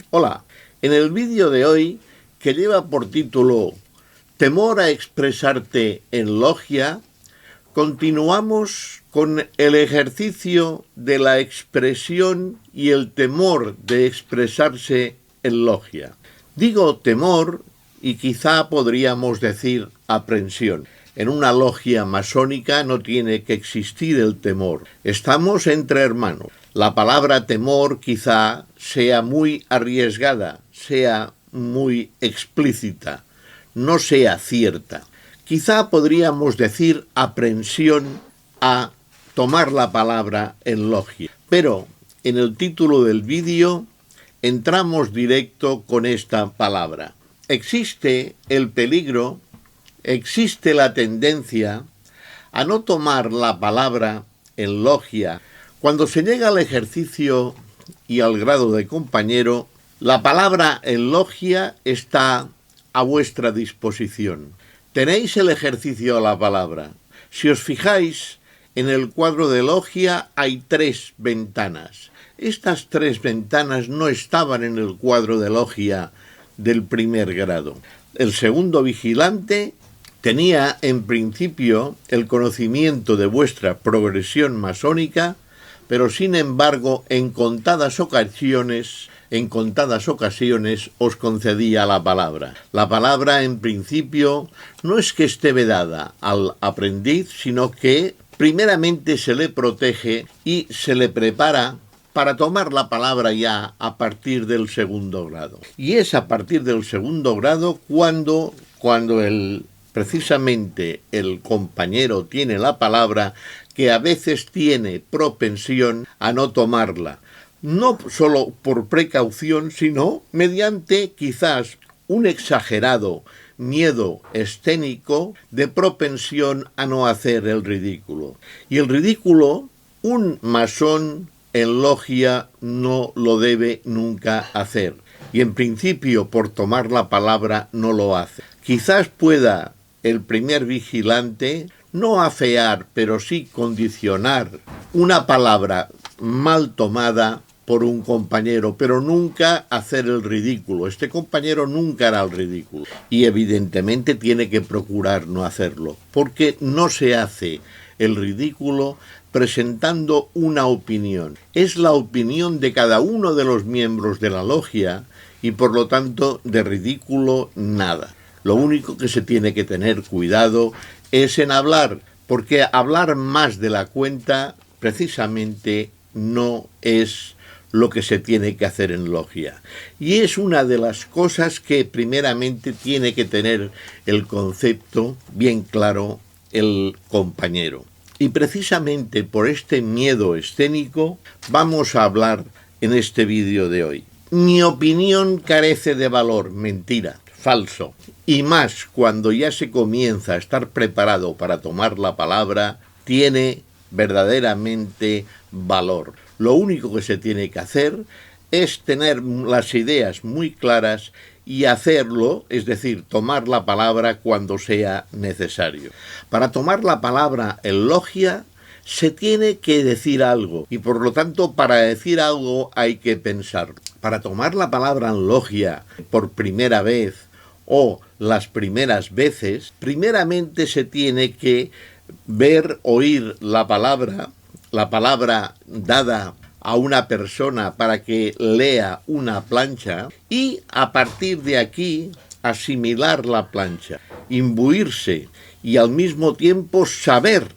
Hola, en el vídeo de hoy, que lleva por título Temor a expresarte en logia, continuamos con el ejercicio de la expresión y el temor de expresarse en logia. Digo temor y quizá podríamos decir aprensión. En una logia masónica no tiene que existir el temor. Estamos entre hermanos. La palabra temor quizá sea muy arriesgada, sea muy explícita, no sea cierta. Quizá podríamos decir aprensión a tomar la palabra en logia. Pero en el título del vídeo entramos directo con esta palabra. Existe el peligro, existe la tendencia a no tomar la palabra en logia. Cuando se llega al ejercicio y al grado de compañero, la palabra en logia está a vuestra disposición. Tenéis el ejercicio a la palabra. Si os fijáis, en el cuadro de logia hay 3 ventanas. Estas 3 ventanas no estaban en el cuadro de logia del primer grado. El segundo vigilante tenía en principio el conocimiento de vuestra progresión masónica, pero sin embargo en contadas ocasiones os concedía la palabra. La palabra en principio no es que esté vedada al aprendiz, sino que primeramente se le protege y se le prepara para tomar la palabra ya a partir del segundo grado. Y es a partir del segundo grado cuando precisamente el compañero tiene la palabra, que a veces tiene propensión a no tomarla, no solo por precaución, sino mediante quizás un exagerado miedo escénico de propensión a no hacer el ridículo. Y el ridículo, un masón en logia no lo debe nunca hacer. Y en principio, por tomar la palabra, no lo hace. Quizás pueda el primer vigilante no afear, pero sí condicionar una palabra mal tomada por un compañero, pero nunca hacer el ridículo. Este compañero nunca hará el ridículo. Y evidentemente tiene que procurar no hacerlo, porque no se hace el ridículo presentando una opinión. Es la opinión de cada uno de los miembros de la logia y por lo tanto de ridículo nada. Lo único que se tiene que tener cuidado es en hablar, porque hablar más de la cuenta precisamente no es lo que se tiene que hacer en logia. Y es una de las cosas que primeramente tiene que tener el concepto bien claro el compañero. Y precisamente por este miedo escénico vamos a hablar en este vídeo de hoy. Mi opinión carece de valor, mentira, falso. Y más cuando ya se comienza a estar preparado para tomar la palabra, tiene verdaderamente valor. Lo único que se tiene que hacer es tener las ideas muy claras y hacerlo, es decir, tomar la palabra cuando sea necesario. Para tomar la palabra en logia se tiene que decir algo y por lo tanto para decir algo hay que pensar. Para tomar la palabra en logia por primera vez o las primeras veces, primeramente se tiene que ver, oír la palabra dada a una persona para que lea una plancha y a partir de aquí asimilar la plancha, imbuirse y al mismo tiempo saber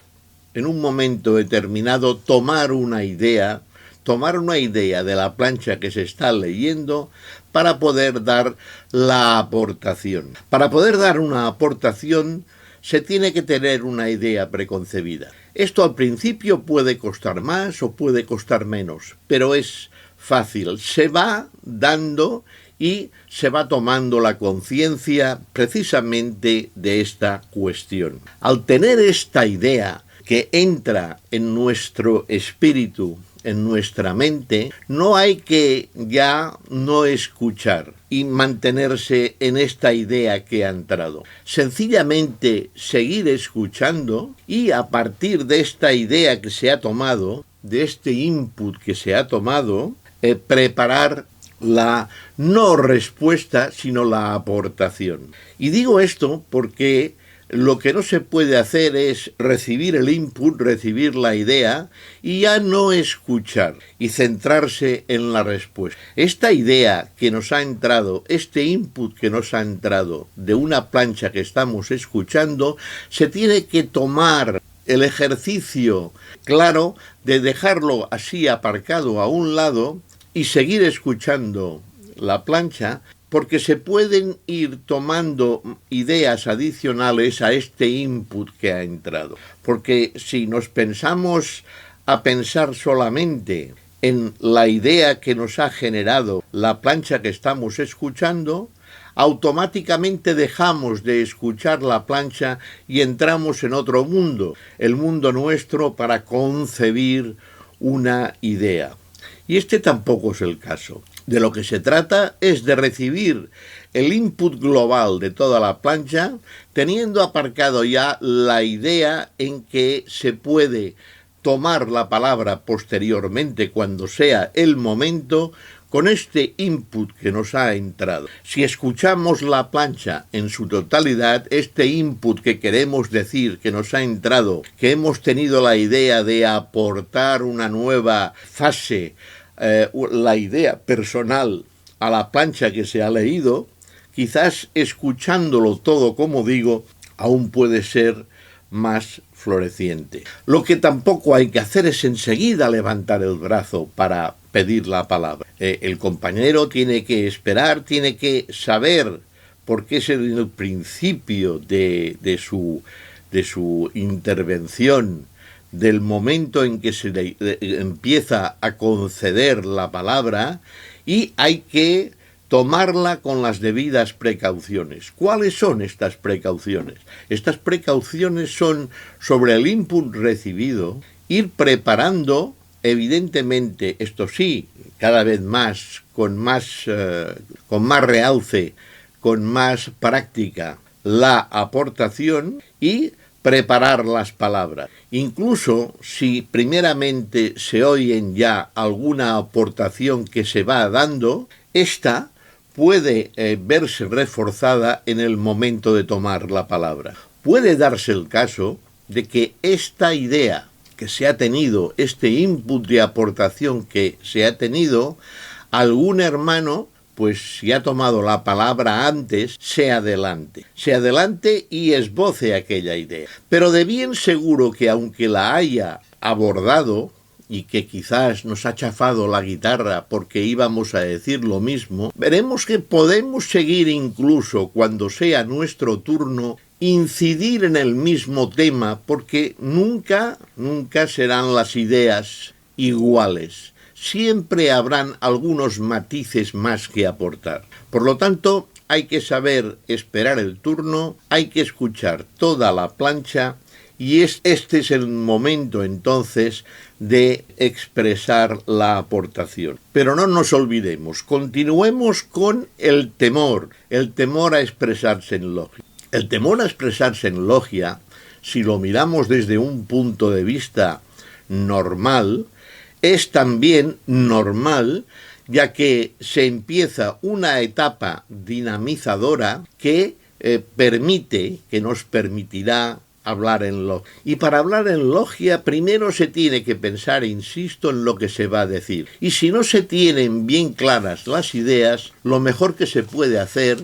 en un momento determinado tomar una idea de la plancha que se está leyendo para poder dar la aportación. Para poder dar una aportación se tiene que tener una idea preconcebida. Esto al principio puede costar más o puede costar menos, pero es fácil. Se va dando y se va tomando la conciencia precisamente de esta cuestión. Al tener esta idea que entra en nuestro espíritu, en nuestra mente, no hay que ya no escuchar y mantenerse en esta idea que ha entrado. Sencillamente seguir escuchando y a partir de esta idea que se ha tomado, de este input que se ha tomado, preparar la no respuesta, sino la aportación. Y digo esto porque lo que no se puede hacer es recibir el input, recibir la idea y ya no escuchar y centrarse en la respuesta. Esta idea que nos ha entrado, este input que nos ha entrado de una plancha que estamos escuchando, se tiene que tomar el ejercicio claro de dejarlo así aparcado a un lado y seguir escuchando la plancha, porque se pueden ir tomando ideas adicionales a este input que ha entrado. Porque si nos pensamos a pensar solamente en la idea que nos ha generado la plancha que estamos escuchando, automáticamente dejamos de escuchar la plancha y entramos en otro mundo, el mundo nuestro para concebir una idea. Y este tampoco es el caso. De lo que se trata es de recibir el input global de toda la plancha, teniendo aparcado ya la idea en que se puede tomar la palabra posteriormente cuando sea el momento con este input que nos ha entrado. Si escuchamos la plancha en su totalidad, este input que queremos decir que nos ha entrado, que hemos tenido la idea de aportar una nueva fase, la idea personal a la plancha que se ha leído, quizás escuchándolo todo, como digo, aún puede ser más floreciente. Lo que tampoco hay que hacer es enseguida levantar el brazo para pedir la palabra. El compañero tiene que esperar, tiene que saber, porque es el principio de su intervención, del momento en que se le empieza a conceder la palabra, y hay que tomarla con las debidas precauciones. ¿Cuáles son estas precauciones? Estas precauciones son sobre el input recibido, ir preparando, evidentemente, esto sí, cada vez más, con más realce, con más práctica, la aportación y preparar las palabras. Incluso si primeramente se oyen ya alguna aportación que se va dando, esta puede verse reforzada en el momento de tomar la palabra. Puede darse el caso de que esta idea que se ha tenido, este input de aportación que se ha tenido, algún hermano, pues si ha tomado la palabra antes, se adelante y esboce aquella idea. Pero de bien seguro que aunque la haya abordado, y que quizás nos ha chafado la guitarra porque íbamos a decir lo mismo, veremos que podemos seguir incluso cuando sea nuestro turno, incidir en el mismo tema, porque nunca serán las ideas iguales. Siempre habrán algunos matices más que aportar. Por lo tanto, hay que saber esperar el turno, hay que escuchar toda la plancha, y este es el momento entonces de expresar la aportación. Pero no nos olvidemos, continuemos con el temor a expresarse en logia. El temor a expresarse en logia, si lo miramos desde un punto de vista normal, es también normal, ya que se empieza una etapa dinamizadora que nos permitirá hablar en logia. Y para hablar en logia, primero se tiene que pensar, insisto, en lo que se va a decir. Y si no se tienen bien claras las ideas, lo mejor que se puede hacer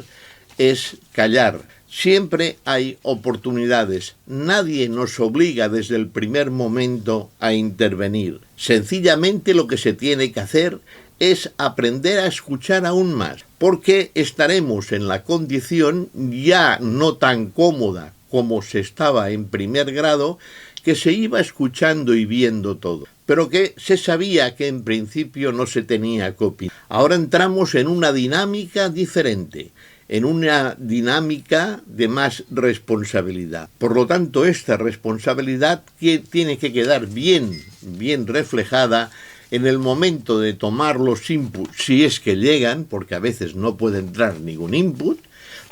es callar. Siempre hay oportunidades. Nadie nos obliga desde el primer momento a intervenir. Sencillamente lo que se tiene que hacer es aprender a escuchar aún más, porque estaremos en la condición ya no tan cómoda como se estaba en primer grado, que se iba escuchando y viendo todo, pero que se sabía que en principio no se tenía que opinar. Ahora entramos en una dinámica diferente, en una dinámica de más responsabilidad. Por lo tanto, esta responsabilidad tiene que quedar bien reflejada en el momento de tomar los inputs, si es que llegan, porque a veces no puede entrar ningún input,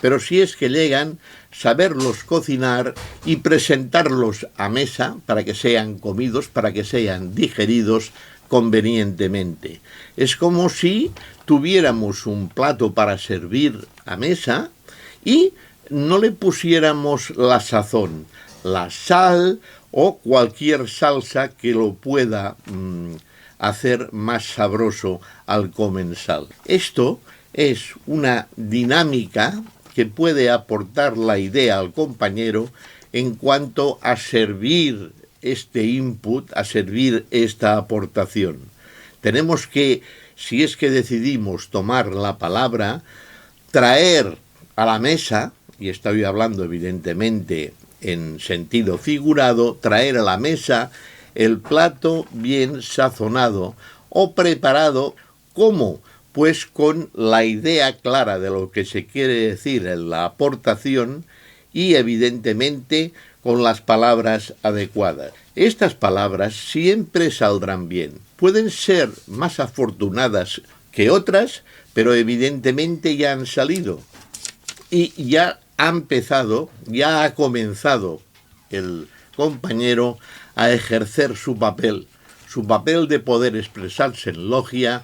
pero si es que llegan, saberlos cocinar y presentarlos a mesa para que sean comidos, para que sean digeridos convenientemente. Es como si tuviéramos un plato para servir a mesa y no le pusiéramos la sazón, la sal o cualquier salsa que lo pueda hacer más sabroso al comensal. Esto es una dinámica que puede aportar la idea al compañero en cuanto a servir este input, a servir esta aportación. Tenemos que, si es que decidimos tomar la palabra, traer a la mesa, y estoy hablando evidentemente en sentido figurado, traer a la mesa el plato bien sazonado o preparado. ¿Cómo? Pues con la idea clara de lo que se quiere decir en la aportación y evidentemente con las palabras adecuadas. Estas palabras siempre saldrán bien. Pueden ser más afortunadas que otras, pero evidentemente ya han salido. Y ya ha empezado, ya ha comenzado el compañero a ejercer su papel de poder expresarse en logia,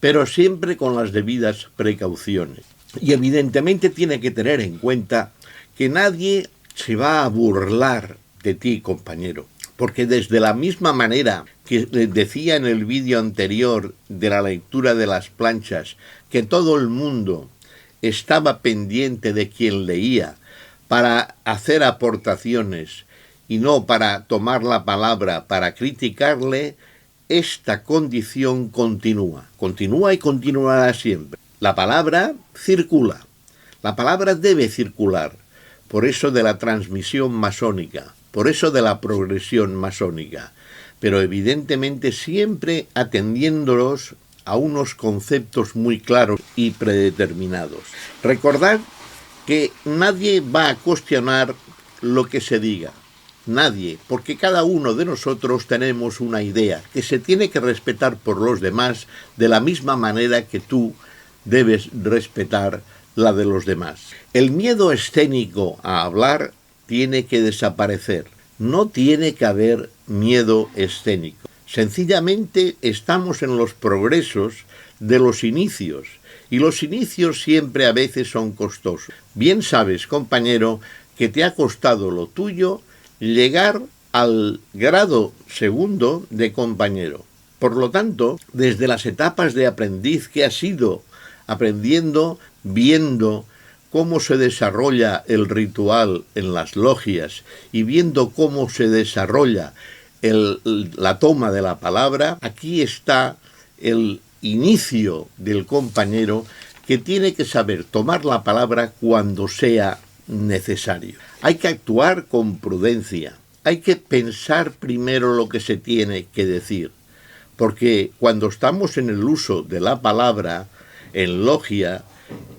pero siempre con las debidas precauciones. Y evidentemente tiene que tener en cuenta que nadie se va a burlar de ti, compañero, porque desde la misma manera que decía en el vídeo anterior de la lectura de las planchas, que todo el mundo estaba pendiente de quien leía para hacer aportaciones y no para tomar la palabra para criticarle, esta condición continúa y continuará siempre. La palabra circula, la palabra debe circular, por eso de la transmisión masónica, por eso de la progresión masónica, pero evidentemente siempre atendiéndolos a unos conceptos muy claros y predeterminados. Recordad que nadie va a cuestionar lo que se diga. Nadie, porque cada uno de nosotros tenemos una idea que se tiene que respetar por los demás de la misma manera que tú debes respetar la de los demás. El miedo escénico a hablar tiene que desaparecer. No tiene que haber miedo escénico. Sencillamente estamos en los progresos de los inicios, y los inicios siempre a veces son costosos. Bien sabes, compañero, que te ha costado lo tuyo llegar al grado segundo de compañero. Por lo tanto, desde las etapas de aprendiz que has ido aprendiendo, viendo cómo se desarrolla el ritual en las logias y viendo cómo se desarrolla la toma de la palabra, aquí está el inicio del compañero que tiene que saber tomar la palabra cuando sea necesario. Hay que actuar con prudencia, hay que pensar primero lo que se tiene que decir, porque cuando estamos en el uso de la palabra en logia,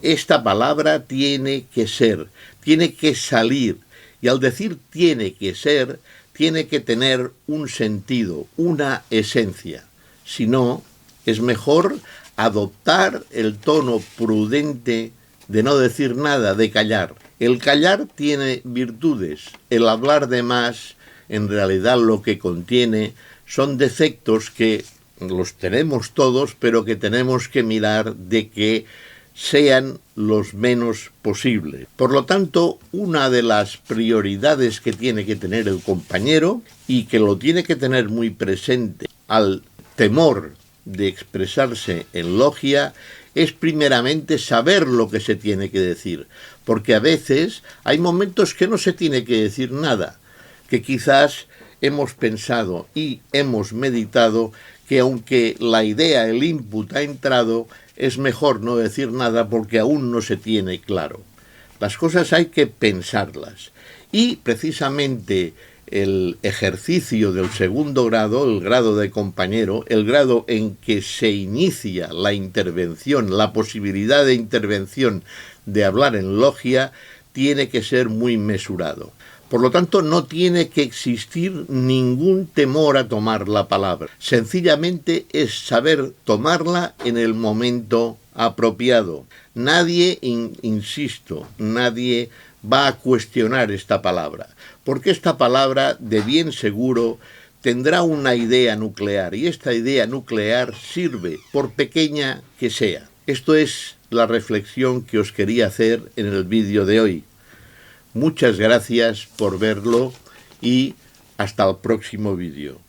esta palabra tiene que ser, tiene que salir, y al decir tiene que ser, tiene que tener un sentido, una esencia. Si no, es mejor adoptar el tono prudente de no decir nada, de callar. El callar tiene virtudes, el hablar de más, en realidad lo que contiene son defectos que los tenemos todos, pero que tenemos que mirar de que sean los menos posibles. Por lo tanto, una de las prioridades que tiene que tener el compañero, y que lo tiene que tener muy presente al temor de expresarse en logia, es primeramente saber lo que se tiene que decir, porque a veces hay momentos que no se tiene que decir nada, que quizás hemos pensado y hemos meditado que aunque la idea, el input ha entrado, es mejor no decir nada porque aún no se tiene claro. Las cosas hay que pensarlas. Y precisamente el ejercicio del segundo grado, el grado de compañero, el grado en que se inicia la intervención, la posibilidad de intervención de hablar en logia, tiene que ser muy mesurado. Por lo tanto, no tiene que existir ningún temor a tomar la palabra. Sencillamente es saber tomarla en el momento apropiado. Nadie, insisto, nadie va a cuestionar esta palabra, porque esta palabra de bien seguro tendrá una idea nuclear y esta idea nuclear sirve, por pequeña que sea. Esto es la reflexión que os quería hacer en el vídeo de hoy. Muchas gracias por verlo y hasta el próximo vídeo.